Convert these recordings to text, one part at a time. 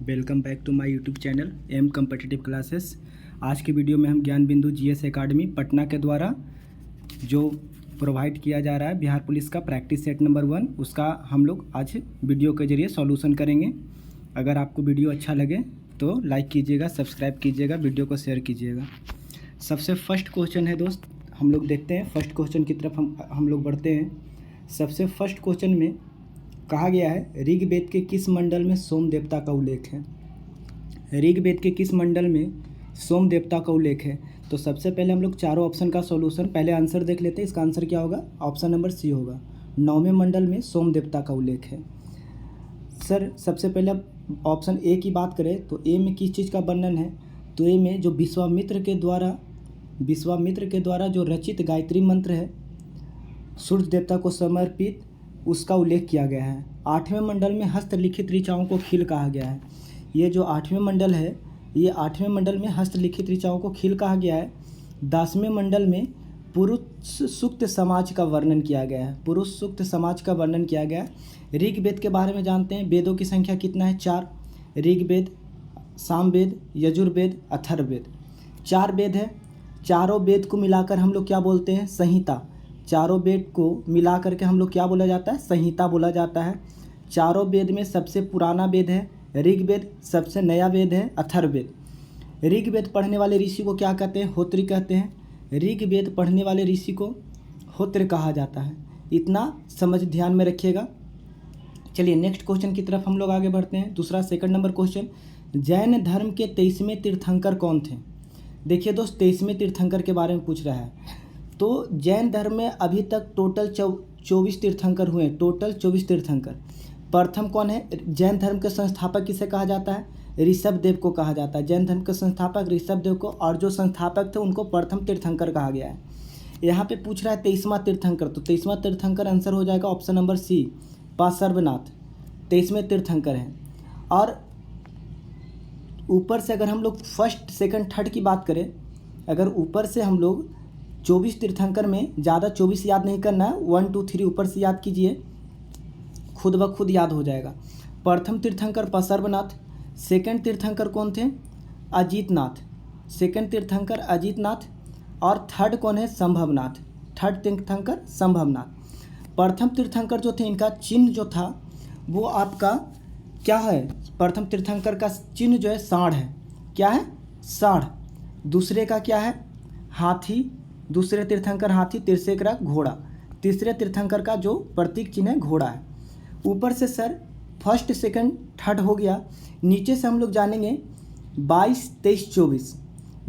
Welcome back to my YouTube channel M competitive classes. आज के video में हम ज्ञान बिंदु जीएस एकेडमी पटना के द्वारा जो प्रोवाइड किया जा रहा है बिहार पुलिस का प्रैक्टिस सेट नंबर 1, उसका हम लोग आज वीडियो के जरिए सॉल्यूशन करेंगे। अगर आपको वीडियो अच्छा लगे तो लाइक कीजिएगा, सब्सक्राइब कीजिएगा, वीडियो को शेयर कीजिएगा। सबसे फर्स्ट क्वेश्चन है दोस्त, हम लोग देखते हैं फर्स्ट क्वेश्चन की तरफ हम लोग बढ़ते हैं। सबसे फर्स्ट क्वेश्चन में कहा गया है ऋग्वेद के किस मंडल में सोम देवता का उल्लेख है। ऋग्वेद के किस मंडल में सोम देवता का उल्लेख है। तो सबसे पहले हम लोग चारों ऑप्शन का सॉल्यूशन पहले आंसर देख लेते हैं। इसका आंसर क्या होगा? ऑप्शन नंबर सी होगा। 9वें मंडल में सोम देवता का उल्लेख है। सर सबसे पहले अब ऑप्शन ए की बात करें तो ए में किस चीज़ का वर्णन है? तो ए में जो विश्वामित्र के द्वारा जो रचित गायत्री मंत्र है सूर्य देवता को समर्पित, उसका उल्लेख किया गया है। 8वें मंडल में हस्तलिखित ऋचाओं को खील कहा गया है। ये जो 8वें मंडल है, ये 8वें मंडल में हस्तलिखित ऋचाओं को खील कहा गया है। 10वें मंडल में पुरुष सूक्त समाज का वर्णन किया गया है। पुरुष सूक्त समाज का वर्णन किया गया है। ऋग्वेद के बारे में जानते हैं। वेदों की संख्या कितना है? 4। ऋग्वेद, सामवेद, यजुर्वेद, अथर्ववेद, 4 वेद है। चारों वेद को मिलाकर हम लोग क्या बोलते हैं? संहिता। चारों वेद को मिला करके हम लोग क्या बोला जाता है? संहिता बोला जाता है। चारों वेद में सबसे पुराना वेद है ऋग्वेद, सबसे नया वेद है अथर्ववेद। ऋग्वेद पढ़ने वाले ऋषि को क्या कहते हैं? होत्री कहते हैं। ऋग्वेद पढ़ने वाले ऋषि को होत्र कहा जाता है। इतना समझ ध्यान में रखिएगा। चलिए नेक्स्ट क्वेश्चन की तरफ हम लोग आगे बढ़ते हैं। दूसरा सेकंड नंबर क्वेश्चन, जैन धर्म के 23वें तीर्थंकर कौन थे? देखिए दोस्त, 23वें तीर्थंकर के बारे में पूछ रहा है। तो जैन धर्म में अभी तक टोटल 24 तीर्थंकर हुए हैं। टोटल 24 तीर्थंकर। प्रथम कौन है? जैन धर्म के संस्थापक किसे कहा जाता है? ऋषभ देव को कहा जाता है। जैन धर्म के संस्थापक ऋषभ देव को, और जो संस्थापक थे उनको प्रथम तीर्थंकर कहा गया है। यहाँ पे पूछ रहा है 23वां तीर्थंकर, तो 23वां तीर्थंकर आंसर हो जाएगा ऑप्शन नंबर सी, पार्श्वनाथ 23वें तीर्थंकर हैं। और ऊपर से अगर हम लोग फर्स्ट सेकंड थर्ड की बात करें, अगर ऊपर से हम लोग 24 तीर्थंकर में ज़्यादा 24 याद नहीं करना है, 1 2 3 ऊपर से याद कीजिए, खुद ब खुद याद हो जाएगा। प्रथम तीर्थंकर पार्श्वनाथ, सेकंड तीर्थंकर कौन थे? अजीतनाथ, सेकंड तीर्थंकर अजीतनाथ, और थर्ड कौन है? संभवनाथ, थर्ड तीर्थंकर संभवनाथ। प्रथम तीर्थंकर जो थे इनका चिन्ह जो था वो आपका क्या है? प्रथम तीर्थंकर का चिन्ह जो है सांड है। क्या है? सांड। दूसरे का क्या है? हाथी। दूसरे तीर्थंकर हाथी, तीसरे का घोड़ा। तीसरे तीर्थंकर का जो प्रतीक चिन्ह है घोड़ा है। ऊपर से सर फर्स्ट सेकंड थर्ड हो गया। नीचे से हम लोग जानेंगे 22 23 24।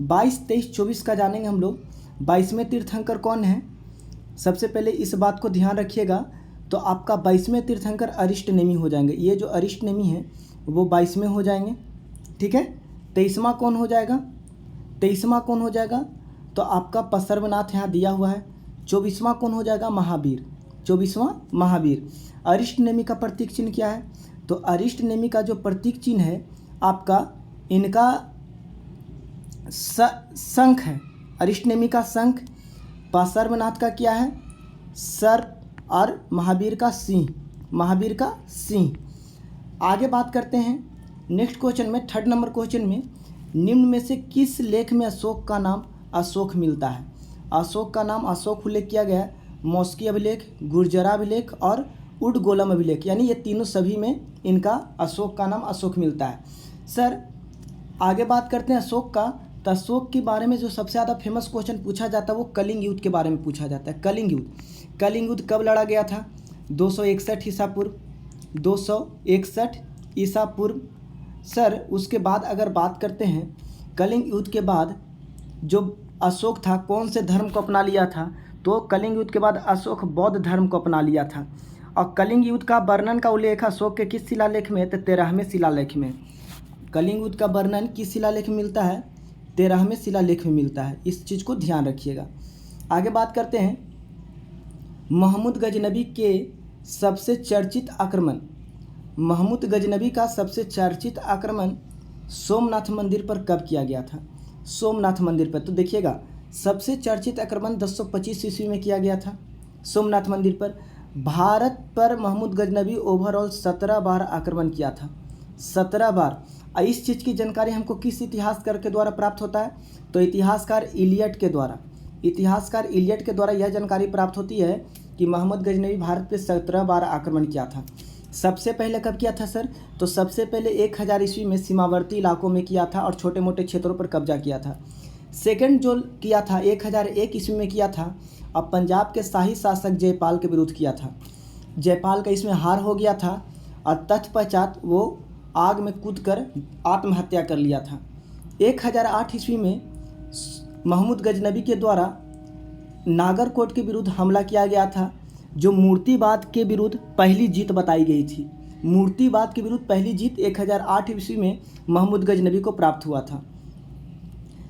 22 23 24 का जानेंगे हम लोग। 22वें तीर्थंकर कौन है? सबसे पहले इस बात को ध्यान रखिएगा। तो आपका 22वें तीर्थंकर अरिष्टनेमि हो जाएंगे। ये जो अरिष्टनेमि है वो 22वें हो जाएंगे। ठीक है। 23वां कौन हो जाएगा? 23वां कौन हो जाएगा? तो आपका पार्श्वनाथ यहाँ दिया हुआ है। 24वां कौन हो जाएगा? महावीर। 24वां महावीर। अरिष्टनेमि का प्रतीक चिन्ह क्या है? तो अरिष्टनेमि का जो प्रतीक चिन्ह है आपका, इनका शंख है। अरिष्टनेमि का शंख। पार्श्वनाथ का क्या है? सर, और महावीर का सिंह। महावीर का सिंह। आगे बात करते हैं नेक्स्ट क्वेश्चन में, थर्ड नंबर क्वेश्चन में, निम्न में से किस लेख में अशोक का नाम अशोक मिलता है? अशोक का नाम अशोक उल्लेख किया गया है। मौस्की अभिलेख, गुर्जरा अभिलेख और उडगोलम अभिलेख, यानी ये तीनों सभी में इनका अशोक का नाम अशोक मिलता है। सर आगे बात करते हैं अशोक का। तो अशोक के बारे में जो सबसे ज़्यादा फेमस क्वेश्चन पूछा जाता है वो कलिंग युद्ध के बारे में पूछा जाता है। कलिंग युद्ध। कलिंग युद्ध कब लड़ा गया था? 261 ईसा पूर्व। 261 ईसा पूर्व। सर उसके बाद अगर बात करते हैं कलिंग युद्ध के बाद जो अशोक था कौन से धर्म को अपना लिया था? तो कलिंग युद्ध के बाद अशोक बौद्ध धर्म को अपना लिया था। और कलिंग युद्ध का वर्णन का उल्लेख अशोक के किस शिलालेख में? तो 13वें शिलालेख में। कलिंग युद्ध का वर्णन किस शिलालेख में मिलता है? 13वें शिलालेख में मिलता है। इस चीज़ को ध्यान रखिएगा। आगे बात करते हैं महमूद गजनबी के सबसे चर्चित आक्रमण। महमूद गजनबी का सबसे चर्चित आक्रमण सोमनाथ मंदिर पर कब किया गया था? सोमनाथ मंदिर पर। तो देखिएगा सबसे चर्चित आक्रमण 1025 ईस्वी में किया गया था सोमनाथ मंदिर पर। भारत पर महमूद गजनबी ओवरऑल 17 बार आक्रमण किया था। 17 बार। इस चीज़ की जानकारी हमको किस इतिहासकार के द्वारा प्राप्त होता है? तो इतिहासकार इलियट के द्वारा, इतिहासकार इलियट के द्वारा यह जानकारी प्राप्त होती है कि मोहम्मद गजनवी भारत पे 17 बार आक्रमण किया था। सबसे पहले कब किया था सर? तो सबसे पहले 1000 ईस्वी में सीमावर्ती इलाकों में किया था और छोटे मोटे क्षेत्रों पर कब्जा किया था। सेकंड जो किया था 1001 ईस्वी में किया था, अब पंजाब के शाही शासक जयपाल के विरुद्ध किया था। जयपाल का इसमें हार हो गया था और तत्पश्चात वो आग में कूदकर आत्महत्या कर लिया था। 1008 ईस्वी में महमूद गजनवी के द्वारा नागरकोट के विरुद्ध हमला किया गया था, जो मूर्तिवाद के विरुद्ध पहली जीत बताई गई थी। मूर्तिवाद के विरुद्ध पहली जीत 1008 ईस्वी में महमूद गजनवी को प्राप्त हुआ था।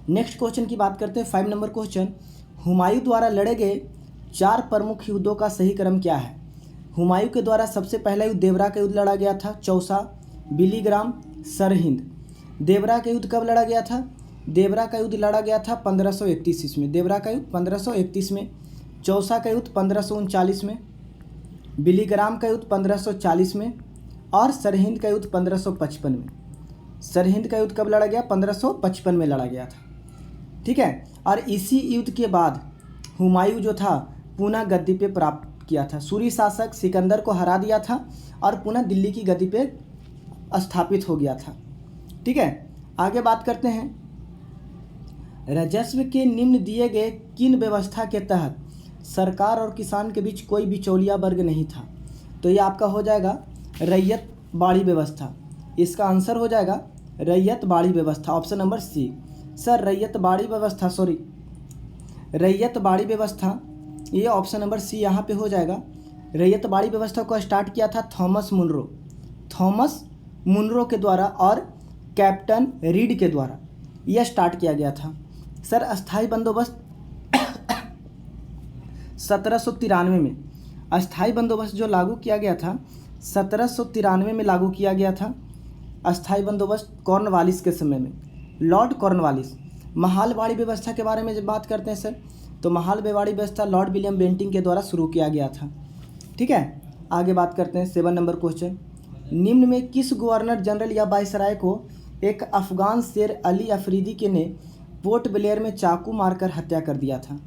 नेक्स्ट क्वेश्चन की बात करते हैं, 5 नंबर क्वेश्चन, हुमायूं द्वारा लड़े गए 4 प्रमुख युद्धों का सही क्रम क्या है? हुमायूं के द्वारा सबसे पहला युद्ध देवरा का युद्ध लड़ा गया था, चौसा, बिलीग्राम, सरहिंद। देवरा का युद्ध कब लड़ा गया था? देवरा का युद्ध लड़ा गया था 1531 ईस्वी में। देवरा का युद्ध 1531 में, चौसा का युद्ध 1539 में, बिलीग्राम का युद्ध 1540 में और सरहिंद का युद्ध 1555 में। सरहिंद का युद्ध कब लड़ा गया? 1555 में लड़ा गया था। ठीक है, और इसी युद्ध के बाद हुमायूं जो था पुनः गद्दी पे प्राप्त किया था। सूरी शासक सिकंदर को हरा दिया था और पुनः दिल्ली की गद्दी पे स्थापित हो गया था। ठीक है, आगे बात करते हैं, राजस्व के निम्न दिए गए किन व्यवस्था के तहत सरकार और किसान के बीच कोई बिचौलिया वर्ग नहीं था? तो ये आपका हो जाएगा रैयत बाड़ी व्यवस्था। इसका आंसर हो जाएगा रैयत बाड़ी व्यवस्था, ऑप्शन नंबर सी। सर रैयत बाड़ी व्यवस्था, सॉरी रैयत बाड़ी व्यवस्था, ये ऑप्शन नंबर सी यहाँ पे हो जाएगा। रैयत बाड़ी व्यवस्था को स्टार्ट किया था थॉमस मुनरो के द्वारा और कैप्टन रीड के द्वारा यह स्टार्ट किया गया था। सर अस्थाई बंदोबस्त 1793 में, अस्थाई बंदोबस्त जो लागू किया गया था 1793 में लागू किया गया था। अस्थाई बंदोबस्त कॉर्नवालिस के समय में, लॉर्ड कॉर्नवालिस। महालवाड़ी व्यवस्था के बारे में जब बात करते हैं सर, तो महालवाड़ी व्यवस्था लॉर्ड विलियम बेंटिंग के द्वारा शुरू किया गया था। ठीक है, आगे बात करते हैं 7 नंबर क्वेश्चन, निम्न में किस गवर्नर जनरल या वायसराय को एक अफगान शेर अली अफरीदी के ने पोर्ट ब्लेयर में चाकू मारकर हत्या कर दिया था?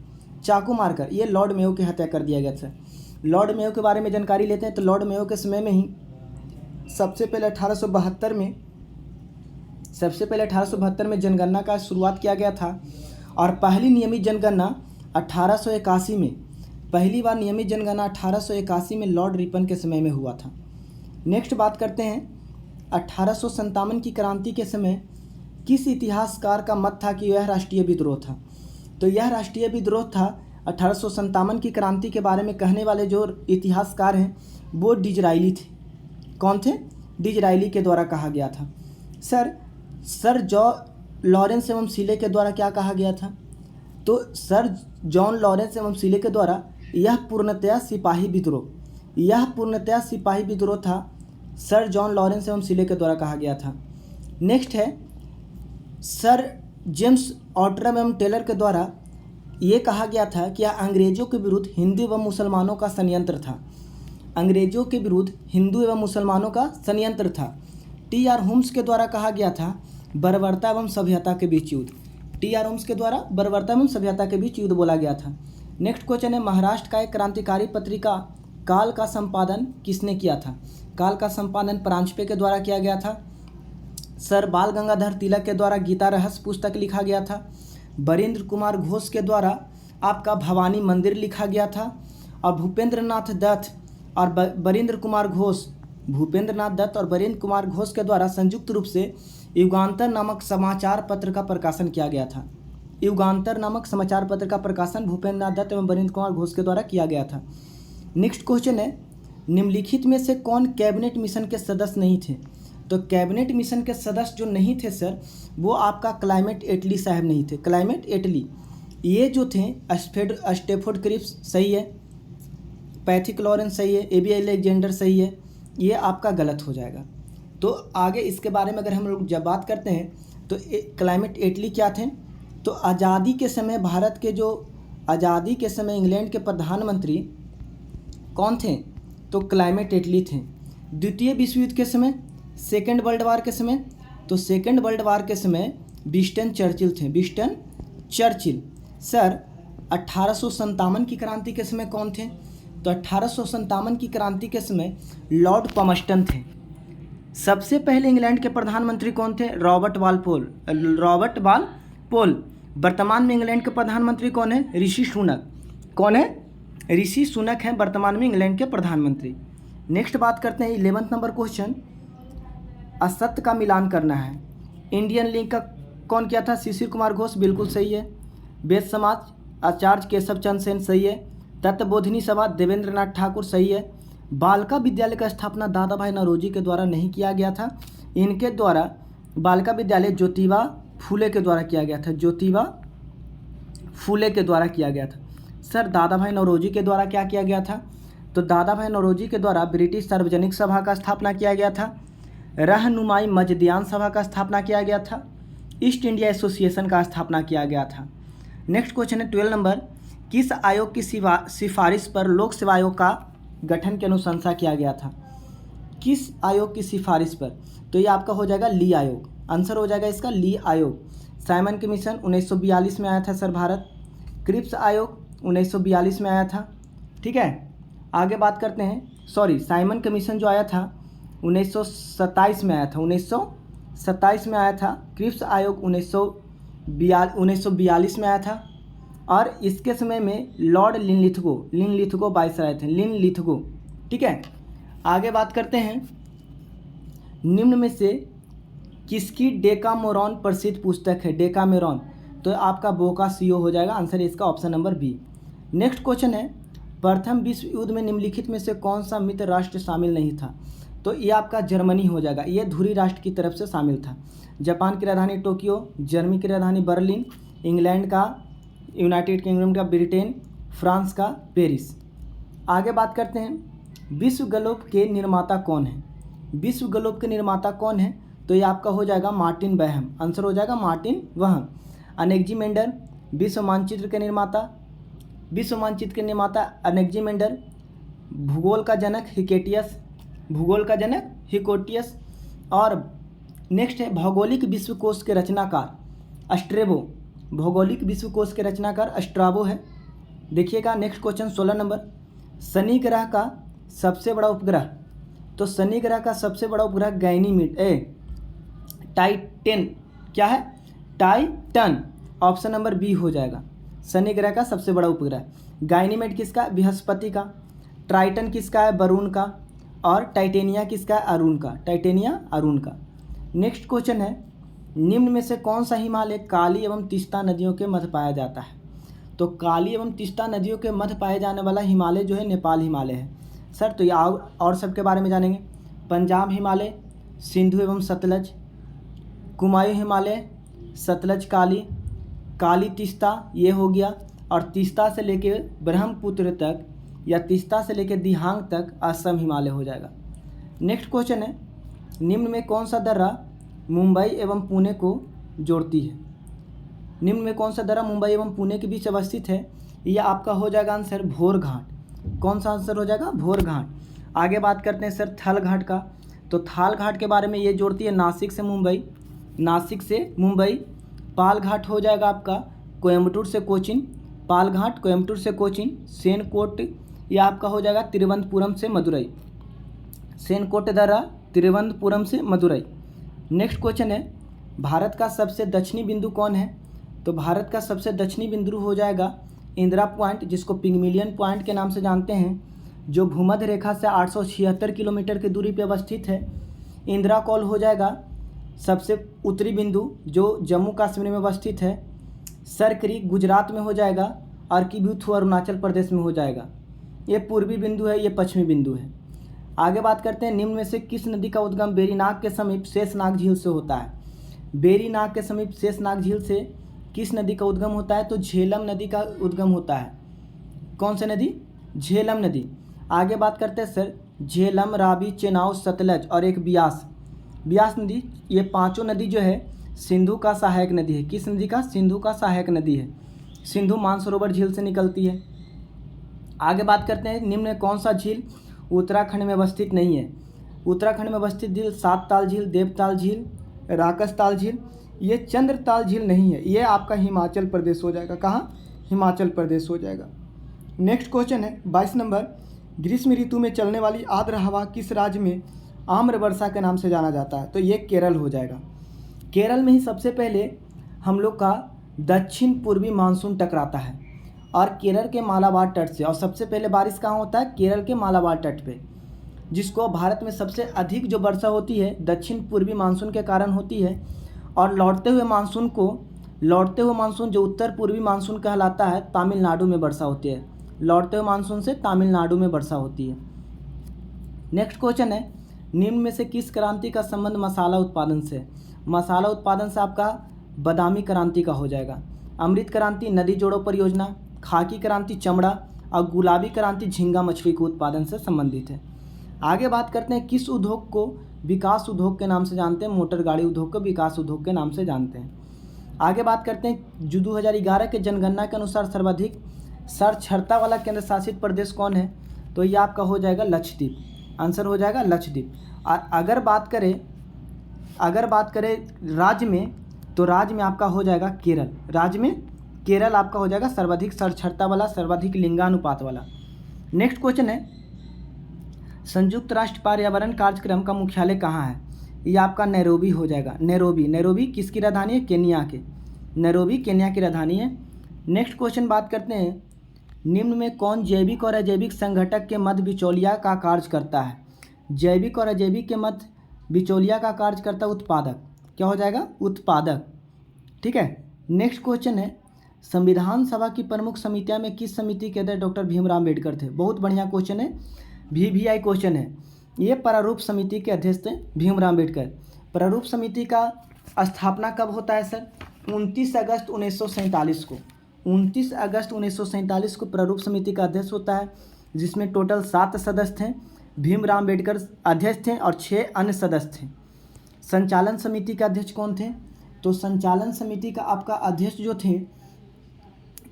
चाकू मारकर, ये लॉर्ड मेयो की हत्या कर दिया गया था। लॉर्ड मेयो के बारे में जानकारी लेते हैं, तो लॉर्ड मेयो के समय में ही सबसे पहले 1872 में जनगणना का शुरुआत किया गया था और पहली नियमित जनगणना 1881 में, पहली बार नियमित जनगणना 1881 में लॉर्ड रिपन के समय में हुआ था। नेक्स्ट बात करते हैं, 1857 की क्रांति के समय किस इतिहासकार का मत था कि यह राष्ट्रीय विद्रोह था? तो यह राष्ट्रीय विद्रोह था 1857 की क्रांति के बारे में कहने वाले जो इतिहासकार हैं वो डिजराइली थे। कौन थे? डिजराइली के द्वारा कहा गया था। सर जॉन लॉरेंस एवं सीले के द्वारा क्या कहा गया था? तो सर जॉन लॉरेंस एवं सीले के द्वारा यह पूर्णतया सिपाही विद्रोह था। सर जॉन लॉरेंस एवं सीले के द्वारा कहा गया था। नेक्स्ट है, सर जेम्स ऑटरम एवं टेलर के द्वारा ये कहा गया था कि यह अंग्रेजों के विरुद्ध हिंदू एवं मुसलमानों का षड्यंत्र था। अंग्रेजों के विरुद्ध हिंदू एवं मुसलमानों का षड्यंत्र था। टी.आर. होम्स के द्वारा कहा गया था बर्बरता एवं सभ्यता के बीच युद्ध। टी.आर. होम्स के द्वारा बर्बरता एवं सभ्यता के बीच युद्ध बोला गया था। नेक्स्ट क्वेश्चन है, महाराष्ट्र का एक क्रांतिकारी पत्रिका काल का संपादन किसने किया था? काल का संपादन परांजपे के द्वारा किया गया था। सर बाल गंगाधर तिलक के द्वारा गीता रहस्य पुस्तक लिखा गया था। बरिंद्र कुमार घोष के द्वारा आपका भवानी मंदिर लिखा गया था। और भूपेंद्र नाथ दत्त और बरिंद्र कुमार घोष के द्वारा संयुक्त रूप से युगांतर नामक समाचार पत्र का प्रकाशन किया गया था। युगांतर नामक समाचार पत्र का प्रकाशन भूपेंद्र नाथ दत्त एवं बरिंद्र कुमार घोष के द्वारा किया गया था। नेक्स्ट क्वेश्चन है, निम्नलिखित में से कौन कैबिनेट मिशन के सदस्य नहीं थे? तो कैबिनेट मिशन के सदस्य जो नहीं थे सर, वो आपका क्लाइमेट एटली साहब नहीं थे। क्लाइमेट एटली ये जो थे, स्टेफोर्ड क्रिप्स सही है, पैथिक लॉरेंस सही है, ए.बी. अलेक्जेंडर सही है, ये आपका गलत हो जाएगा। तो आगे इसके बारे में अगर हम लोग जब बात करते हैं तो क्लाइमेट एटली क्या थे? तो आज़ादी के समय इंग्लैंड के प्रधानमंत्री कौन थे? तो क्लाइमेट एटली थे। द्वितीय विश्व युद्ध के समय, सेकेंड वर्ल्ड वार के समय तो सेकेंड वर्ल्ड वार के समय विंस्टन चर्चिल थे, विंस्टन चर्चिल। सर 1857 की क्रांति के समय कौन थे? तो 1857 की क्रांति के समय लॉर्ड पमस्टन थे। सबसे पहले इंग्लैंड के प्रधानमंत्री कौन थे? Robert Walpole, Robert Walpole. वर्तमान में इंग्लैंड के प्रधानमंत्री कौन है? ऋषि सुनक। कौन है? ऋषि सुनक हैं वर्तमान में इंग्लैंड के प्रधानमंत्री। नेक्स्ट बात करते हैं 11th नंबर क्वेश्चन, असत्य का मिलान करना है। इंडियन लीग का कौन किया था? शिशिर कुमार घोष, बिल्कुल सही है। वेद समाज आचार्य केशव चंद्र सेन, सही है। तत्वबोधिनी सभा देवेंद्र नाथ ठाकुर, सही है। बालिका विद्यालय का स्थापना दादा भाई नौरोजी के द्वारा नहीं किया गया था, इनके द्वारा बालिका विद्यालय ज्योतिबा फूले के द्वारा किया गया था, ज्योतिबा फूले के द्वारा किया गया था। सर दादा भाई नौरोजी के द्वारा क्या किया गया था? तो दादा भाई नौरोजी के द्वारा ब्रिटिश सार्वजनिक सभा का स्थापना किया गया था, रहनुमाई मजदियान सभा का स्थापना किया गया था, ईस्ट इंडिया एसोसिएशन का स्थापना किया गया था। नेक्स्ट क्वेश्चन है 12 नंबर, किस आयोग की सिफारिश पर लोक सेवा आयोग का गठन की अनुशंसा किया गया था? किस आयोग की सिफारिश पर? तो ये आपका हो जाएगा ली आयोग, आंसर हो जाएगा इसका ली आयोग। साइमन कमीशन 1942 में आया था सर भारत। क्रिप्स आयोग 1942 में आया था, ठीक है। आगे बात करते हैं, साइमन कमीशन जो आया था 1927 में आया था, 1927 में आया था। क्रिप्स आयोग 1942 में आया था और इसके समय में लॉर्ड लिनलिथगो वाइसराय थे, लिनलिथगो, ठीक है। आगे बात करते हैं, निम्न में से किसकी डेकामेरॉन प्रसिद्ध पुस्तक है? डेकामेरॉन, तो आपका बोकासियो हो जाएगा, आंसर है इसका option number B. Next question है, प्रथम विश्व युद्ध में निम्नलिखित में से कौन सा मित्र राष्ट्र शामिल नहीं था? तो ये आपका जर्मनी हो जाएगा, ये धुरी राष्ट्र की तरफ से शामिल था। जापान की राजधानी टोक्यो, जर्मनी की राजधानी बर्लिन, इंग्लैंड का यूनाइटेड किंगडम का ब्रिटेन, फ्रांस का पेरिस। आगे बात करते हैं, विश्व ग्लोब के निर्माता कौन है? विश्व ग्लोब के निर्माता कौन है? तो ये आपका हो जाएगा मार्टिन बहम, आंसर हो जाएगा मार्टिन वहम। अनेक्जिमेंडर विश्व मानचित्र के निर्माता, अनेक्जिमेंडर। भूगोल का जनक हिकोटियस, और नेक्स्ट है भौगोलिक विश्वकोश के रचनाकार स्ट्रेबो, भौगोलिक विश्वकोश के रचनाकार स्ट्राबो है। देखिएगा नेक्स्ट क्वेश्चन 16 नंबर, शनि ग्रह का सबसे बड़ा उपग्रह, तो शनि ग्रह का सबसे बड़ा उपग्रह गैनीमेड टाइटन, क्या है? टाइटन, ऑप्शन नंबर बी हो जाएगा। शनि ग्रह का सबसे बड़ा उपग्रह गाइनीमेड किसका? बृहस्पति का। ट्राइटन किसका है? वरुण का। और टाइटेनिया किसका है? अरुण का, टाइटेनिया अरुण का। नेक्स्ट क्वेश्चन है, निम्न में से कौन सा हिमालय काली एवं तीस्ता नदियों के मध्य पाया जाता है? तो काली एवं तीस्ता नदियों के मध्य पाए जाने वाला हिमालय जो है नेपाल हिमालय है सर। तो ये और सबके बारे में जानेंगे, पंजाब हिमालय, सिंधु एवं सतलज, कुमायूं हिमालय, सतलज काली, काली तीस्ता ये हो गया, और तीस्ता से लेके ब्रह्मपुत्र तक या तीस्ता से लेके दिहांग तक असम हिमालय हो जाएगा। नेक्स्ट क्वेश्चन है, निम्न में कौन सा दर्रा मुंबई एवं पुणे को जोड़ती है? निम्न में कौन सा दर्रा मुंबई एवं पुणे के बीच अवस्थित है? यह आपका हो जाएगा आंसर भोर घाट। कौन सा आंसर हो जाएगा? भोर घाट। आगे बात करते हैं सर थाल घाट का, तो थाल घाट के बारे में ये जोड़ती है नासिक से मुंबई। पाल घाट हो जाएगा आपका कोयम्बटूर से कोचीन, पाल घाट कोयम्बटूर से कोचीन। सेनकोट यह आपका हो जाएगा तिरुवनंतपुरम से मदुरई, सेनकोट दर्रा तिरुवनंतपुरम से मदुरई। नेक्स्ट क्वेश्चन है, भारत का सबसे दक्षिणी बिंदु कौन है? तो भारत का सबसे दक्षिणी बिंदु हो जाएगा इंदिरा पॉइंट, जिसको पिग्मिलियन पॉइंट के नाम से जानते हैं, जो भूमध्य रेखा से 876 किलोमीटर की दूरी पर अवस्थित है। इंदिरा कॉल हो जाएगा सबसे उत्तरी बिंदु, जो जम्मू कश्मीर में अवस्थित है। सर क्रीक गुजरात में हो जाएगा, और किब्यूथु अरुणाचल प्रदेश में हो जाएगा। ये पूर्वी बिंदु है, ये पश्चिमी बिंदु है। आगे बात करते हैं, निम्न में से किस नदी का उद्गम बेरीनाग के समीप शेषनाग झील से होता है? बेरीनाग के समीप शेषनाग झील से किस नदी का उद्गम होता है? तो झेलम नदी का उद्गम होता है। कौन सी नदी? झेलम नदी। आगे बात करते हैं सर, झेलम, रावी, चेनाब, सतलज और एक ब्यास नदी, ये पांचों नदी जो है सिंधु का सहायक नदी है। किस नदी का? सिंधु का सहायक नदी है। सिंधु मानसरोवर झील से निकलती है। आगे बात करते हैं, निम्न में कौन सा झील उत्तराखंड में अवस्थित नहीं है? उत्तराखंड में अवस्थित झील सात ताल झील, देवताल झील, राकसताल झील। ये चंद्रताल झील नहीं है, ये आपका हिमाचल प्रदेश हो जाएगा। कहाँ? हिमाचल प्रदेश हो जाएगा। नेक्स्ट क्वेश्चन है 22 नंबर, ग्रीष्म ऋतु में चलने वाली आर्द्र हवा किस राज्य में आम्र वर्षा के नाम से जाना जाता है? तो ये केरल हो जाएगा। केरल में ही सबसे पहले हम लोग का दक्षिण पूर्वी मानसून टकराता है और केरल के मालाबार तट से, और सबसे पहले बारिश कहाँ होता है? केरल के मालाबार तट पे, जिसको भारत में सबसे अधिक जो वर्षा होती है दक्षिण पूर्वी मानसून के कारण होती है। और लौटते हुए मानसून जो उत्तर पूर्वी मानसून कहलाता है, तमिलनाडु में वर्षा होती है। लौटते हुए मानसून से तमिलनाडु में वर्षा होती है। नेक्स्ट क्वेश्चन है, निम्न में से किस क्रांति का संबंध मसाला उत्पादन से? मसाला उत्पादन से आपका बादामी क्रांति का हो जाएगा। अमृत क्रांति नदी जोड़ो परियोजना, खाकी क्रांति चमड़ा, और गुलाबी क्रांति झींगा मछली के उत्पादन से संबंधित है। आगे बात करते हैं, किस उद्योग को विकास उद्योग के नाम से जानते हैं? मोटर गाड़ी उद्योग को विकास उद्योग के नाम से जानते हैं। आगे बात करते हैं, जो 2011 के जनगणना के अनुसार सर्वाधिक साक्षरता वाला केंद्र शासित प्रदेश कौन है? तो ये आपका हो जाएगा लक्षद्वीप। आंसर हो जाएगा लक्षद्वीप। अगर बात करें राज्य में, तो राज्य में आपका हो जाएगा केरल। राज्य में केरल आपका हो जाएगा सर्वाधिक साक्षरता वाला, सर्वाधिक लिंगानुपात वाला। नेक्स्ट क्वेश्चन है, संयुक्त राष्ट्र पर्यावरण कार्यक्रम का मुख्यालय कहाँ है? ये आपका नैरोबी हो जाएगा। नैरोबी किसकी राजधानी है? केन्या के। नैरोबी केन्या की राजधानी है। नेक्स्ट क्वेश्चन बात करते हैं, निम्न में कौन जैविक और अजैविक संघटक के मध्य बिचौलिया का कार्य करता है? जैविक और अजैविक के मध्य बिचौलिया का कार्य करता उत्पादक। क्या हो जाएगा? उत्पादक। ठीक है। नेक्स्ट क्वेश्चन है, संविधान सभा की प्रमुख समितियां में किस समिति के अध्यक्ष डॉक्टर भीमराव अम्बेडकर थे? बहुत बढ़िया क्वेश्चन है, VVI क्वेश्चन है। ये प्रारूप समिति के अध्यक्ष थे भीमराव अम्बेडकर। प्रारूप समिति का स्थापना कब होता है सर? 29 अगस्त 1947 को। 29 अगस्त 1947 को प्रारूप समिति का अध्यक्ष होता है, जिसमें टोटल 7 सदस्य थे। भीमराव अम्बेडकर अध्यक्ष थे और 6 अन्य सदस्य थे। संचालन समिति के अध्यक्ष कौन थे? तो संचालन समिति का आपका अध्यक्ष जो थे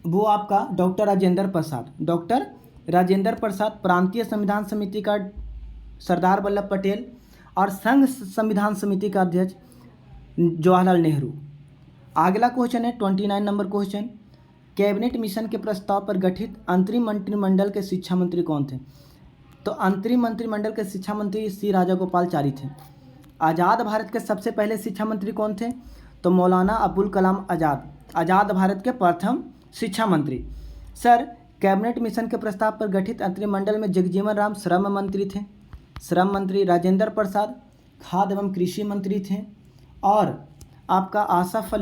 वो आपका डॉक्टर राजेंद्र प्रसाद। प्रांतीय संविधान समिति का सरदार वल्लभ पटेल, और संघ संविधान समिति का अध्यक्ष जवाहरलाल नेहरू। अगला क्वेश्चन है 29 नंबर क्वेश्चन, कैबिनेट मिशन के प्रस्ताव पर गठित अंतरिम मंत्रिमंडल के शिक्षा मंत्री कौन थे? तो अंतरिम मंत्रिमंडल के शिक्षा मंत्री सी राजागोपालाचारी थे। आज़ाद भारत के सबसे पहले शिक्षा मंत्री कौन थे? तो मौलाना अबुल कलाम आज़ाद। आज़ाद भारत के प्रथम शिक्षा मंत्री। सर, कैबिनेट मिशन के प्रस्ताव पर गठित अंतरिम मंडल में जगजीवन राम श्रम मंत्री थे, श्रम मंत्री राजेंद्र प्रसाद खाद्य एवं कृषि मंत्री थे, और आपका आसफ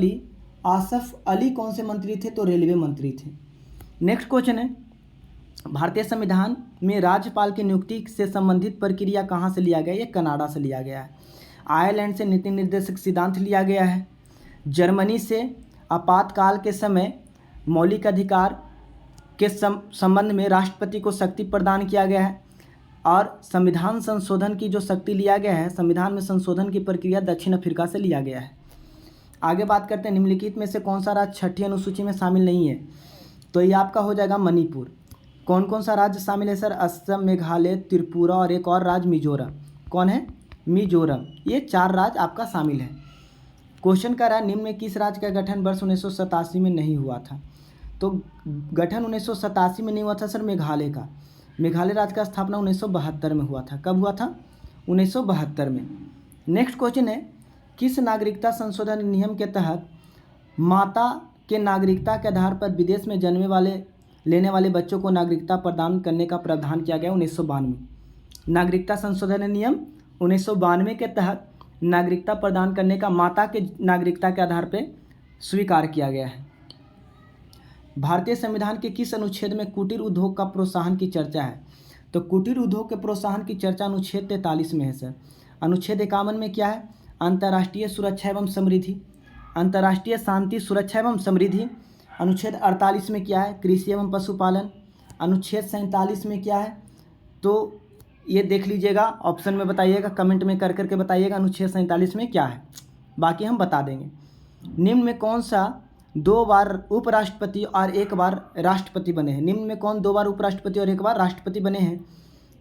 अली कौन से मंत्री थे? तो रेलवे मंत्री थे। नेक्स्ट क्वेश्चन है, भारतीय संविधान में राज्यपाल की नियुक्ति से संबंधित प्रक्रिया कहाँ से लिया गया? ये कनाडा से लिया गया है। आयरलैंड से नीति निर्देशक सिद्धांत लिया गया है। जर्मनी से आपातकाल के समय मौलिक अधिकार के संबंध में राष्ट्रपति को शक्ति प्रदान किया गया है। और संविधान संशोधन की जो शक्ति लिया गया है, संविधान में संशोधन की प्रक्रिया दक्षिण अफ्रीका से लिया गया है। आगे बात करते हैं, निम्नलिखित में से कौन सा राज्य 6ठी अनुसूची में शामिल नहीं है? तो ये आपका हो जाएगा मणिपुर। कौन कौन सा राज्य शामिल है सर? असम, मेघालय, त्रिपुरा और एक और राज्य मिजोरम। कौन है? मिजोरम। ये 4 राज्य आपका शामिल है। क्वेश्चन कर रहा है, निम्न में किस राज्य का गठन वर्ष 1987 में नहीं हुआ था? तो गठन 1987 में नहीं हुआ था सर मेघालय का। मेघालय राज्य का स्थापना 1972 में हुआ था। कब हुआ था? 1972 में। नेक्स्ट क्वेश्चन है, किस नागरिकता संशोधन नियम के तहत माता के नागरिकता के आधार पर विदेश में लेने वाले बच्चों को नागरिकता प्रदान करने का प्रावधान किया गया? 1992। नागरिकता संशोधन नियम 1992 के तहत नागरिकता प्रदान करने का माता के नागरिकता के आधार पर स्वीकार किया गया है। भारतीय संविधान के किस अनुच्छेद में कुटीर उद्योग का प्रोत्साहन की चर्चा है? तो कुटीर उद्योग के प्रोत्साहन की चर्चा अनुच्छेद 43 में है सर। अनुच्छेद 51 में क्या है? अंतर्राष्ट्रीय सुरक्षा एवं समृद्धि, अंतर्राष्ट्रीय शांति, सुरक्षा एवं समृद्धि। अनुच्छेद 48 में क्या है? कृषि एवं पशुपालन। अनुच्छेद 47 में क्या है? तो ये देख लीजिएगा, ऑप्शन में बताइएगा, कमेंट में कर करके बताइएगा अनुच्छेद 47 में क्या है, बाकी हम बता देंगे। निम्न में कौन सा 2 बार उपराष्ट्रपति और 1 बार राष्ट्रपति बने हैं? निम्न में कौन 2 बार उपराष्ट्रपति और 1 बार राष्ट्रपति बने हैं?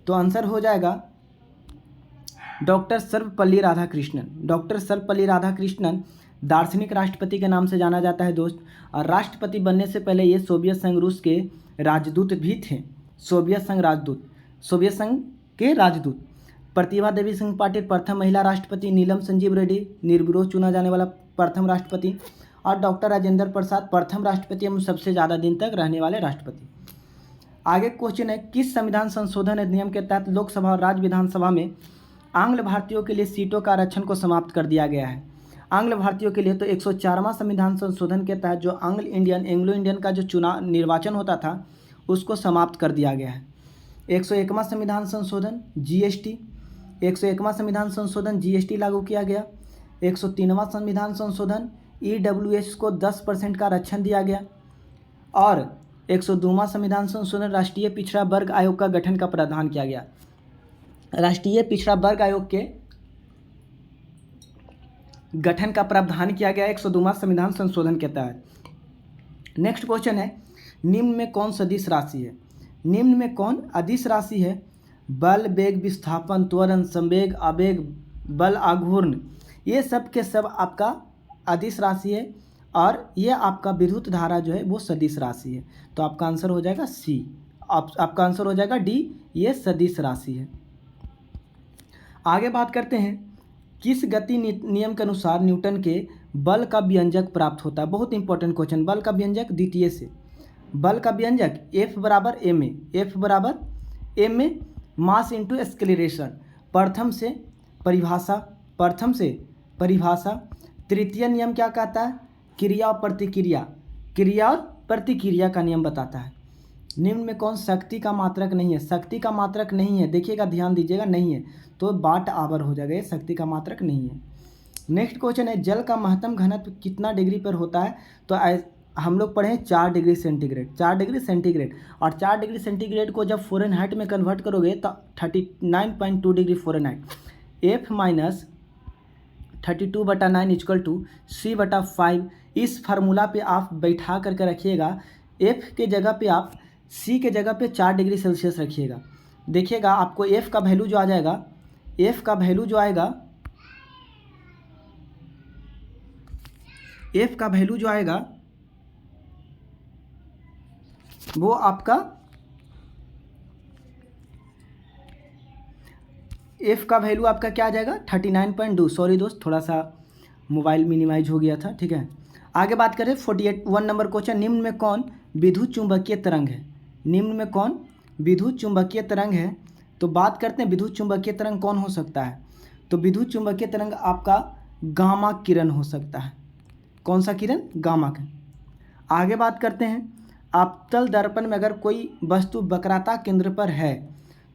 तो आंसर हो जाएगा डॉक्टर सर्वपल्ली राधाकृष्णन। डॉक्टर सर्वपल्ली राधाकृष्णन दार्शनिक राष्ट्रपति के नाम से जाना जाता है दोस्त। और राष्ट्रपति बनने से पहले ये सोवियत संघ रूस के राजदूत भी थे। सोवियत संघ के राजदूत। प्रतिभा देवी सिंह पाटिल प्रथम महिला राष्ट्रपति। नीलम संजीव रेड्डी निर्विरोध चुना जाने वाला प्रथम राष्ट्रपति। और डॉक्टर राजेंद्र प्रसाद प्रथम राष्ट्रपति एवं सबसे ज़्यादा दिन तक रहने वाले राष्ट्रपति। आगे क्वेश्चन है, किस संविधान संशोधन अधिनियम के तहत लोकसभा और राज्य विधानसभा में आंग्ल भारतीयों के लिए सीटों का आरक्षण को समाप्त कर दिया गया है? आंग्ल भारतीयों के लिए तो 104वां संविधान संशोधन के तहत जो एंग्लो इंडियन का जो चुनाव निर्वाचन होता था उसको समाप्त कर दिया गया है। 101वां संविधान संशोधन जीएसटी, 101वां संविधान संशोधन जीएसटी लागू किया गया। 103वां संविधान संशोधन ईडब्ल्यूएस को 10% का आरक्षण दिया गया। और 102वां संविधान संशोधन राष्ट्रीय पिछड़ा वर्ग आयोग का गठन का प्रावधान किया गया। राष्ट्रीय पिछड़ा वर्ग आयोग के गठन का प्रावधान किया गया 102वां संविधान संशोधन के तहत। नेक्स्ट क्वेश्चन है, निम्न में कौन सदिश राशि है? निम्न में कौन अदिश राशि है? बल, वेग, विस्थापन, त्वरण, संवेग, आवेग, बल, आघूर्ण, ये सब के सब आपका अदिश राशि है। और ये आपका विद्युत धारा जो है वो सदिश राशि है। तो आपका आंसर हो जाएगा सी। आपका आंसर हो जाएगा डी, ये सदिश राशि है। आगे बात करते हैं, किस गति नियम के अनुसार न्यूटन के बल का व्यंजक प्राप्त होता है? बहुत इंपॉर्टेंट क्वेश्चन। बल का व्यंजक द्वितीय से। बल का व्यंजक F बराबर m ए, F बराबर m ए, मास इंटू एक्सेलरेशन। प्रथम से परिभाषा। तृतीय नियम क्या कहता है? क्रिया और प्रतिक्रिया का नियम बताता है। निम्न में कौन शक्ति का मात्रक नहीं है? शक्ति का मात्रक नहीं है, देखिएगा, ध्यान दीजिएगा, नहीं है तो वाट आवर हो जाएगा, ये शक्ति का मात्रक नहीं है। नेक्स्ट क्वेश्चन है, जल का महत्तम घनत्व कितना डिग्री पर होता है? तो हम लोग पढ़े 4 डिग्री सेंटीग्रेड। 4 डिग्री सेंटीग्रेड, और 4 डिग्री सेंटीग्रेड को जब फ़ारेनहाइट में कन्वर्ट करोगे तो 39.2 degree Fahrenheit. F minus 32/9 equal to C/5। इस फार्मूला पे आप बैठा करके रखिएगा। F के जगह पे आप C के जगह पे 4 डिग्री सेल्सियस रखिएगा। देखिएगा आपको F का वैल्यू जो आ जाएगा, F का वैल्यू जो आएगा वो आपका F का वैल्यू आपका क्या आ जाएगा? 39.2। सॉरी दोस्त, थोड़ा सा मोबाइल मिनिमाइज हो गया था, ठीक है। आगे बात करें 1 नंबर क्वेश्चन, निम्न में कौन विद्युत चुंबकीय तरंग है? निम्न में कौन विद्युत चुंबकीय तरंग है? तो बात करते हैं विद्युत चुंबकीय तरंग कौन हो सकता है? तो विद्युत चुंबकीय तरंग आपका गामा किरण हो सकता है। कौन सा किरण? गामा किरण। आगे बात करते हैं, अवतल दर्पण में अगर कोई वस्तु वक्रता केंद्र पर है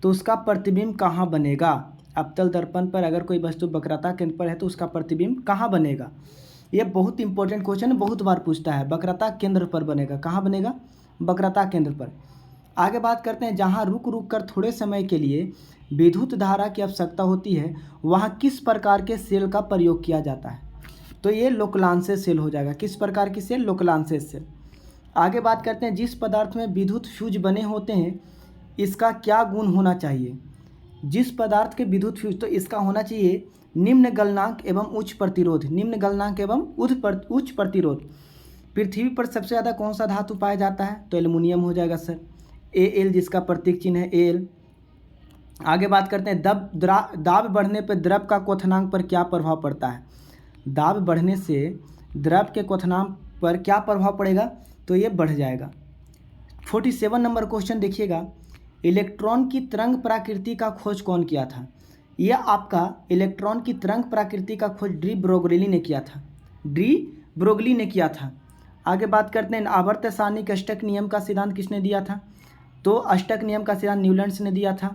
तो उसका प्रतिबिंब कहाँ बनेगा? अवतल दर्पण पर अगर कोई वस्तु वक्रता केंद्र पर है तो उसका प्रतिबिंब कहाँ बनेगा? ये बहुत इंपॉर्टेंट क्वेश्चन है, बहुत बार पूछता है। वक्रता केंद्र पर बनेगा। कहाँ बनेगा? वक्रता केंद्र पर। आगे बात करते हैं, जहाँ रुक कर थोड़े समय के लिए विद्युत धारा की आवश्यकता होती है वहाँ किस प्रकार के सेल का प्रयोग किया जाता है? तो ये लोकलांशे सेल हो जाएगा। किस प्रकार की सेल? लोकलांशे सेल। आगे बात करते हैं, जिस पदार्थ में विद्युत फ्यूज बने होते हैं इसका क्या गुण होना चाहिए? जिस पदार्थ के विद्युत फ्यूज, तो इसका होना चाहिए निम्न गलनांक एवं उच्च प्रतिरोध। निम्न गलनांक एवं उच्च प्रतिरोध। पृथ्वी पर सबसे ज़्यादा कौन सा धातु पाया जाता है? तो एल्युमिनियम हो जाएगा सर। Al जिसका प्रतीक चिन्ह है Al। आगे बात करते हैं, दाब बढ़ने पर द्रव का क्वथनांक पर क्या प्रभाव पड़ता है? दाब बढ़ने से द्रव के क्वथनांक पर क्या प्रभाव पड़ेगा? तो ये बढ़ जाएगा। 47 नंबर क्वेश्चन देखिएगा, इलेक्ट्रॉन की तरंग प्रकृति का खोज कौन किया था? यह आपका इलेक्ट्रॉन की तरंग प्रकृति का खोज डी ब्रोगली ने किया था। आगे बात करते हैं, आवर्त सारणिक अष्टक नियम का सिद्धांत किसने दिया था? तो अष्टक नियम का सिद्धांत न्यूलैंड्स ने दिया था।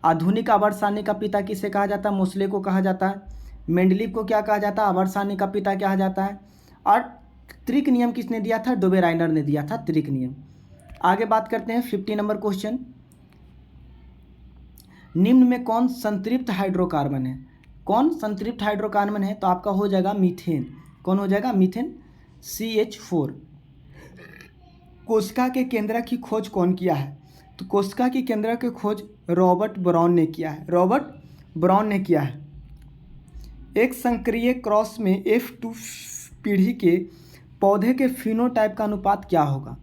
आधुनिक आवर्त सारणी का पिता किसे कहा जाता है? मोसले को कहा जाता है। मेंडलीव को क्या कहा जाता है? आवर्त सारणी का पिता कहा जाता है। और त्रिक नियम किसने दिया था? डोबेराइनर ने दिया था त्रिक नियम। आगे बात करते हैं 50 नंबर क्वेश्चन, निम्न में कौन संतृप्त हाइड्रोकार्बन है? कौन संतृप्त हाइड्रोकार्बन है? तो आपका हो जाएगा मीथेन। कौन हो जाएगा? Methane, CH4। कोशिका के केंद्र की खोज कौन किया है? तो कोशिका की केंद्र की खोज रॉबर्ट ब्राउन ने किया है। रॉबर्ट ब्राउन ने किया है। एक संकरीय क्रॉस में F2 पीढ़ी के पौधे के फिनोटाइप का अनुपात क्या होगा?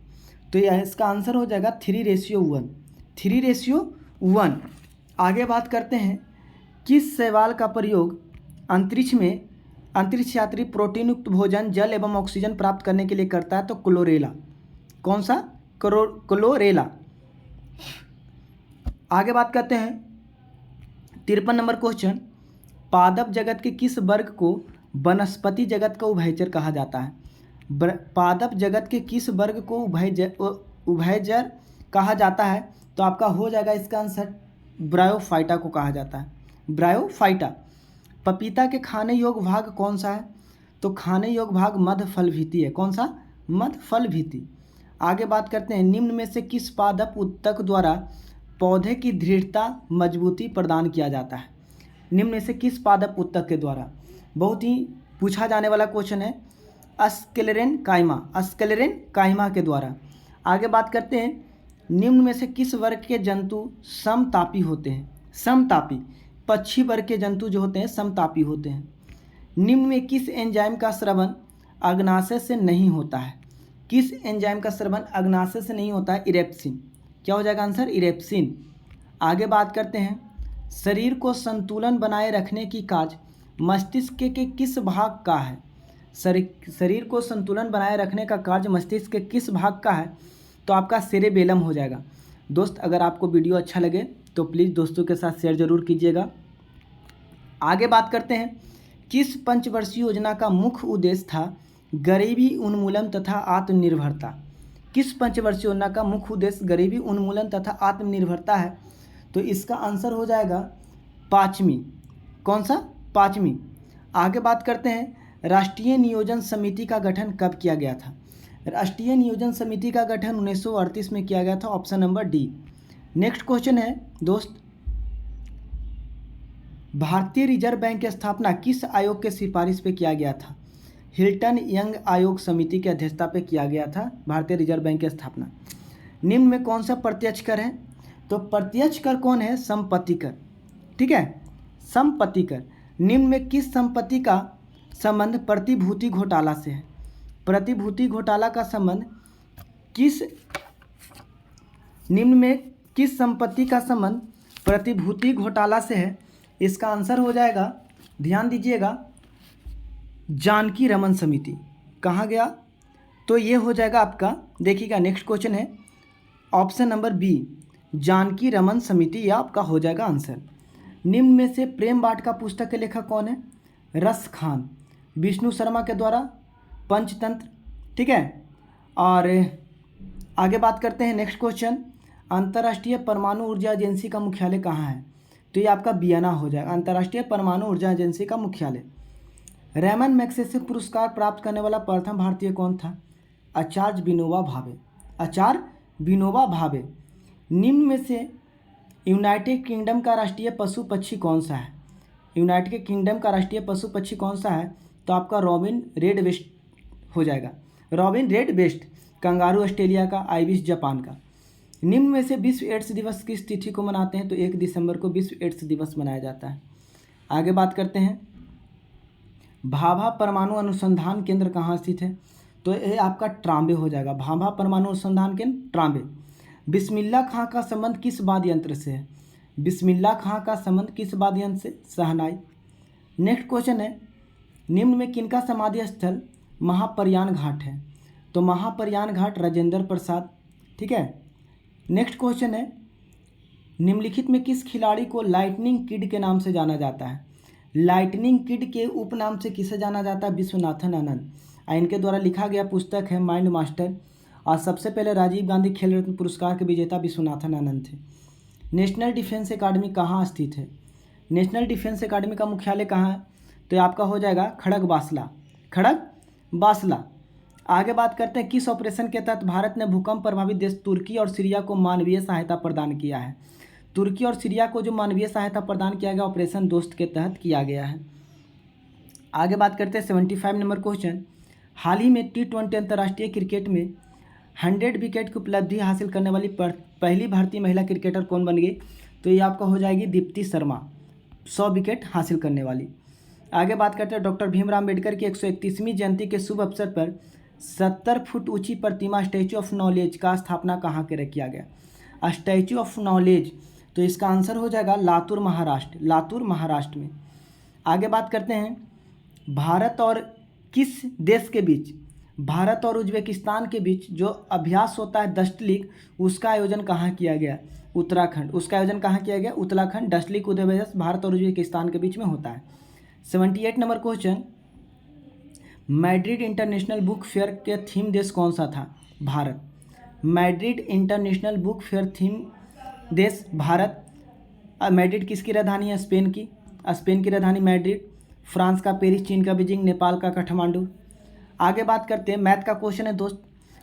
तो यह इसका आंसर हो जाएगा 3:1। 3:1। आगे बात करते हैं, किस शैवाल का प्रयोग अंतरिक्ष यात्री प्रोटीन युक्त भोजन, जल एवं ऑक्सीजन प्राप्त करने के लिए करता है? तो क्लोरेला। कौन सा? क्लोरेला। आगे बात करते हैं 53 नंबर क्वेश्चन, पादप जगत के किस वर्ग को वनस्पति जगत का उभयचर कहा जाता है? पादप जगत के किस वर्ग को उभयचर कहा जाता है? तो आपका हो जाएगा इसका आंसर ब्रायोफाइटा को कहा जाता है, ब्रायोफाइटा। पपीता के खाने योग्य भाग कौन सा है? तो खाने योग्य भाग मध्य फल भीति है। कौन सा? मध्य फल भीति। आगे बात करते हैं, निम्न में से किस पादप उत्तक द्वारा पौधे की दृढ़ता मजबूती प्रदान किया जाता है? निम्न में से किस पादप उत्तक के द्वारा? बहुत ही पूछा जाने वाला क्वेश्चन है। स्क्लेरेन काइमा के द्वारा। आगे बात करते हैं, निम्न में से किस वर्ग के जंतु समतापी होते हैं? समतापी, पक्षी वर्ग के जंतु जो होते हैं समतापी होते हैं। निम्न में किस एंजाइम का स्रवण अग्नाशय से नहीं होता है? किस एंजाइम का स्रवण अग्नाशय से नहीं होता है? इरेप्सिन। क्या हो जाएगा आंसर? इरेप्सिन। आगे बात करते हैं, शरीर को संतुलन बनाए रखने की कार्य मस्तिष्क के किस भाग का है? शरीर को संतुलन बनाए रखने का कार्य मस्तिष्क के किस भाग का है? तो आपका सेरेबेलम हो जाएगा। दोस्त, अगर आपको वीडियो अच्छा लगे तो प्लीज़ दोस्तों के साथ शेयर जरूर कीजिएगा। आगे बात करते हैं, किस पंचवर्षीय योजना का मुख्य उद्देश्य था गरीबी उन्मूलन तथा आत्मनिर्भरता? किस पंचवर्षीय योजना का मुख्य उद्देश्य गरीबी उन्मूलन तथा आत्मनिर्भरता है? तो इसका आंसर हो जाएगा 5वीं। कौन सा? 5वीं। आगे बात करते हैं, राष्ट्रीय नियोजन समिति का गठन कब किया गया था? राष्ट्रीय नियोजन समिति का गठन 1938 में किया गया था। Option number D. Next question है दोस्त, भारतीय रिजर्व बैंक की स्थापना किस आयोग के सिफारिश पे किया गया था? हिल्टन यंग आयोग समिति की अध्यक्षता पे किया गया था भारतीय रिजर्व बैंक की स्थापना। निम्न में कौन सा प्रत्यक्ष कर है? तो प्रत्यक्ष कर कौन है? संपत्ति कर। ठीक है, संपत्ति कर। निम्न में किस संपत्ति का संबंध प्रतिभूति घोटाला से है? प्रतिभूति घोटाला का संबंध निम्न में किस संपत्ति का संबंध प्रतिभूति घोटाला से है? इसका आंसर हो जाएगा, ध्यान दीजिएगा, जानकी रमन समिति। कहाँ गया? तो ये हो जाएगा आपका, देखिएगा नेक्स्ट क्वेश्चन है option number B, Janaki Raman समिति। यह आपका हो जाएगा आंसर। निम्न में से प्रेम वाटिका पुस्तक के लेखक कौन है? रस खान, विष्णु शर्मा के द्वारा पंचतंत्र। ठीक है, और आगे बात करते हैं नेक्स्ट क्वेश्चन, अंतर्राष्ट्रीय परमाणु ऊर्जा एजेंसी का मुख्यालय कहाँ है? तो ये आपका वियना हो जाएगा, अंतर्राष्ट्रीय परमाणु ऊर्जा एजेंसी का मुख्यालय। रैमन मैग्सेसे पुरस्कार प्राप्त करने वाला प्रथम भारतीय कौन था? आचार्य विनोबा भावे। आचार्य विनोबा भावे। निम्न में से यूनाइटेड किंगडम का राष्ट्रीय पशु पक्षी कौन सा है? यूनाइटेड किंगडम का राष्ट्रीय पशु पक्षी कौन सा है? तो आपका रॉबिन रेड वेस्ट हो जाएगा, robin red vest. Kangaroo Australia का, आइबिस जापान का। निम्न में से विश्व एड्स दिवस किस तिथि को मनाते हैं? तो 1 दिसंबर को विश्व एड्स दिवस मनाया जाता है। आगे बात करते हैं, भाभा परमाणु अनुसंधान केंद्र कहाँ स्थित है? तो ये आपका ट्रांबे हो जाएगा, भाभा परमाणु अनुसंधान केंद्र ट्रांबे। बिस्मिल्लाह खां का संबंध किस वाद्य यंत्र से है? बिस्मिल्लाह खां का संबंध किस वाद्य यंत्र से? शहनाई। नेक्स्ट क्वेश्चन है, निम्न में किनका समाधि स्थल महाप्रयाण घाट है? तो महाप्रयाण घाट राजेंद्र प्रसाद। ठीक है, नेक्स्ट क्वेश्चन है, निम्नलिखित में किस खिलाड़ी को लाइटनिंग किड के नाम से जाना जाता है? लाइटनिंग किड के उपनाम से किसे जाना जाता है? विश्वनाथन आनंद। इनके द्वारा लिखा गया पुस्तक है माइंड मास्टर, और सबसे पहले राजीव गांधी खेल रत्न पुरस्कार के विजेता विश्वनाथन आनंद थे। नेशनल डिफेंस एकेडमी कहाँ स्थित है? नेशनल डिफेंस एकेडमी का मुख्यालय कहाँ है? तो आपका हो जाएगा खड़गवासला, खड़गवासला। आगे बात करते हैं, किस ऑपरेशन के तहत भारत ने भूकंप प्रभावित देश तुर्की और सीरिया को मानवीय सहायता प्रदान किया है? तुर्की और सीरिया को जो मानवीय सहायता प्रदान किया गया ऑपरेशन दोस्त के तहत किया गया है। आगे बात करते हैं 75 नंबर क्वेश्चन, हाल ही में T20 अंतर्राष्ट्रीय क्रिकेट में 100 विकेट की उपलब्धि हासिल करने वाली पहली भारतीय महिला क्रिकेटर कौन बन गई? तो ये आपका हो जाएगी दीप्ति शर्मा। 100 विकेट हासिल करने वाली। आगे बात करते हैं डॉक्टर भीमराव अम्बेडकर की 131वीं जयंती के शुभ अवसर पर 70 फुट ऊंची प्रतिमा स्टैचू ऑफ नॉलेज का स्थापना कहाँ कर किया गया? स्टैचू ऑफ नॉलेज, तो इसका आंसर हो जाएगा लातूर महाराष्ट्र, लातूर महाराष्ट्र में। आगे बात करते हैं भारत और किस देश के बीच, भारत और उज्बेकिस्तान के बीच जो अभ्यास होता है डस्टलीग, उसका आयोजन कहाँ किया गया? उत्तराखंड। उसका आयोजन कहाँ किया गया? उत्तराखंड। डस्टलीग अभ्यास भारत और उज्बेकिस्तान के बीच में होता है। 78 number question, Madrid international book fair के थीम देश कौन सा था? Bharat. Madrid international book fair theme देश भारत। मैड्रिड किसकी राजधानी है? स्पेन की। स्पेन की राजधानी मैड्रिड। फ्रांस का पेरिस, चीन का बीजिंग, नेपाल का काठमांडू। आगे बात करते हैं मैथ का क्वेश्चन है दोस्त।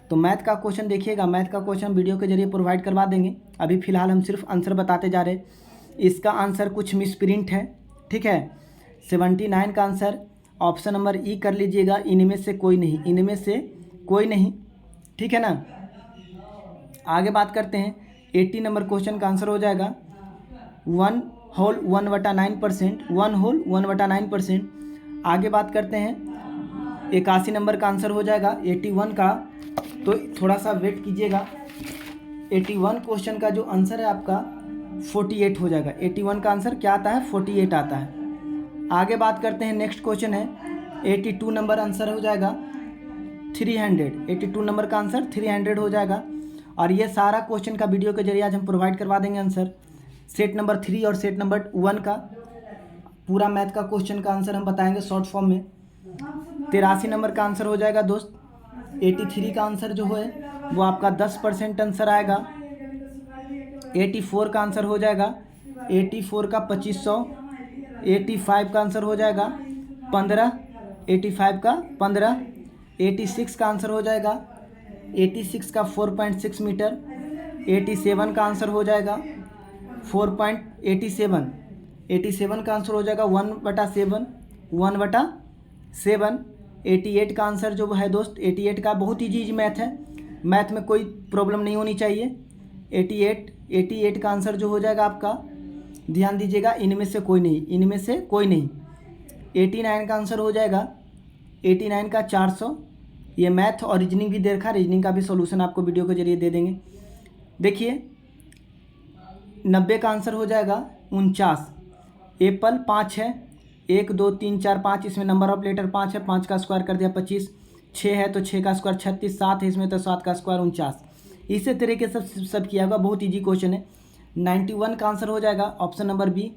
तो मैथ का क्वेश्चन देखिएगा, मैथ का क्वेश्चन वीडियो के जरिए प्रोवाइड करवा देंगे। अभी फ़िलहाल हम सिर्फ आंसर बताते जा रहे हैं। इसका आंसर कुछ मिसप्रिंट है, ठीक है। 79 का आंसर ऑप्शन नंबर ई कर लीजिएगा, इनमें से कोई नहीं, इनमें से कोई नहीं, ठीक है ना। आगे बात करते हैं 80 नंबर क्वेश्चन का आंसर हो जाएगा 1 होल 1/9%, 1 होल 1/9%। आगे बात करते हैं 81 नंबर का आंसर हो जाएगा 81 का, तो थोड़ा सा वेट कीजिएगा। 81 क्वेश्चन का जो आंसर है आपका 48 हो जाएगा। 81 का आंसर क्या आता है? 48 आता है। आगे बात करते हैं नेक्स्ट क्वेश्चन है 82 नंबर आंसर हो जाएगा 300। 82 नंबर का आंसर 300 हो जाएगा। और ये सारा क्वेश्चन का वीडियो के जरिए आज हम प्रोवाइड करवा देंगे आंसर। सेट नंबर 3 और सेट नंबर 1 का पूरा मैथ का क्वेश्चन का आंसर हम बताएंगे शॉर्ट फॉर्म में। 83 नंबर का आंसर हो जाएगा दोस्त। 83 का आंसर जो है वो आपका 10% आंसर आएगा। 84 का आंसर हो जाएगा 84 का 2500। 85 का आंसर हो जाएगा 15। 85 का 15। 86 का आंसर हो जाएगा 86 का 4.6 मीटर। 87 का आंसर हो जाएगा 4.87। 87 का आंसर हो जाएगा 1/7, 1/7। 88 का आंसर जो है दोस्त, 88 का बहुत ईजी मैथ है, मैथ में कोई प्रॉब्लम नहीं होनी चाहिए। 88 का आंसर जो हो जाएगा आपका, ध्यान दीजिएगा, इनमें से कोई नहीं, इनमें से कोई नहीं। 89 का आंसर हो जाएगा 89 का 400। ये मैथ और रीजनिंग भी दे रखा है, रीजनिंग का भी सॉल्यूशन आपको वीडियो के जरिए दे देंगे। देखिए 90 का आंसर हो जाएगा 49। एप्पल 5 है, 1 2 3 4 5, इसमें नंबर ऑफ लेटर 5 है, 5 का स्क्वायर कर दिया 25। 6 है तो 6 का स्क्वायर 36। 7 है इसमें तो 7 का स्क्वायर 49। इसी तरीके से सब किया होगा, बहुत ईजी क्वेश्चन है। 91 का आंसर हो जाएगा ऑप्शन नंबर बी।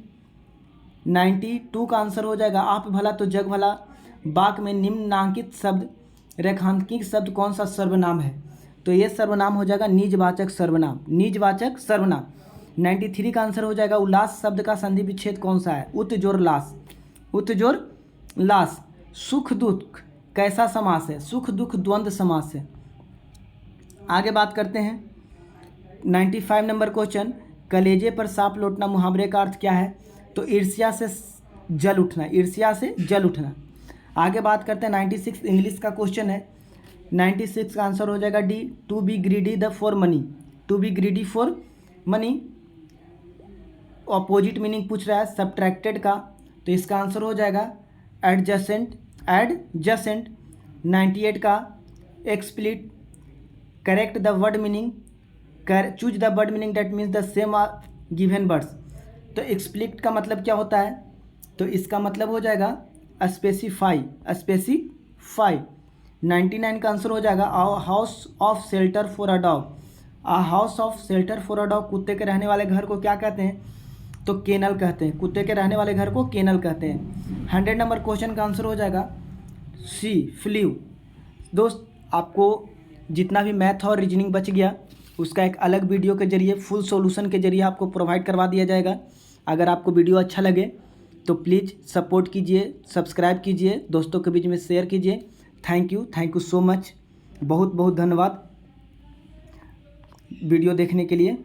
92 का आंसर हो जाएगा आप भला तो जग भला। वाक्य में निम्नांकित शब्द रेखांकित शब्द कौन सा सर्वनाम है? तो ये सर्वनाम हो जाएगा निजवाचक सर्वनाम, निजवाचक सर्वनाम। 93 का आंसर हो जाएगा उल्लास शब्द का संधि विच्छेद कौन सा है? उत्जोर लास, उत्जोर लास। सुख दुख कैसा समास है? सुख दुख द्वंद्व समास है। आगे बात करते हैं 95 नंबर क्वेश्चन, कलेजे पर सांप लौटना मुहावरे का अर्थ क्या है? तो ईर्ष्या से जल उठना, ईर्ष्या से जल उठना। आगे बात करते हैं 96 इंग्लिश का क्वेश्चन है। 96 का आंसर हो जाएगा D, to be greedy the for money, to be greedy for money. Opposite meaning पूछ रहा है सब्ट्रैक्टेड का, तो इसका आंसर हो जाएगा एडजसेंट, एडजसेंट। 98 का एक्सप्लिट, correct the word meaning, choose the word meaning that means the same are given words. तो एक्सप्लिट का मतलब क्या होता है? तो इसका मतलब हो जाएगा स्पेसिफाई, स्पेसिफाई। 99 का आंसर हो जाएगा house of shelter for a dog. House of shelter for a dog, कुत्ते के रहने वाले घर को क्या कहते हैं? तो केनल कहते हैं, कुत्ते के रहने वाले घर को केनल कहते हैं। 100 नंबर क्वेश्चन का आंसर हो जाएगा सी, फ्लू। दोस्त आपको जितना भी मैथ और रीजनिंग बच गया उसका एक अलग वीडियो के जरिए फुल सॉल्यूशन के जरिए आपको प्रोवाइड करवा दिया जाएगा। अगर आपको वीडियो अच्छा लगे तो प्लीज़ सपोर्ट कीजिए, सब्सक्राइब कीजिए, दोस्तों के बीच में शेयर कीजिए। थैंक यू सो मच, बहुत बहुत धन्यवाद वीडियो देखने के लिए।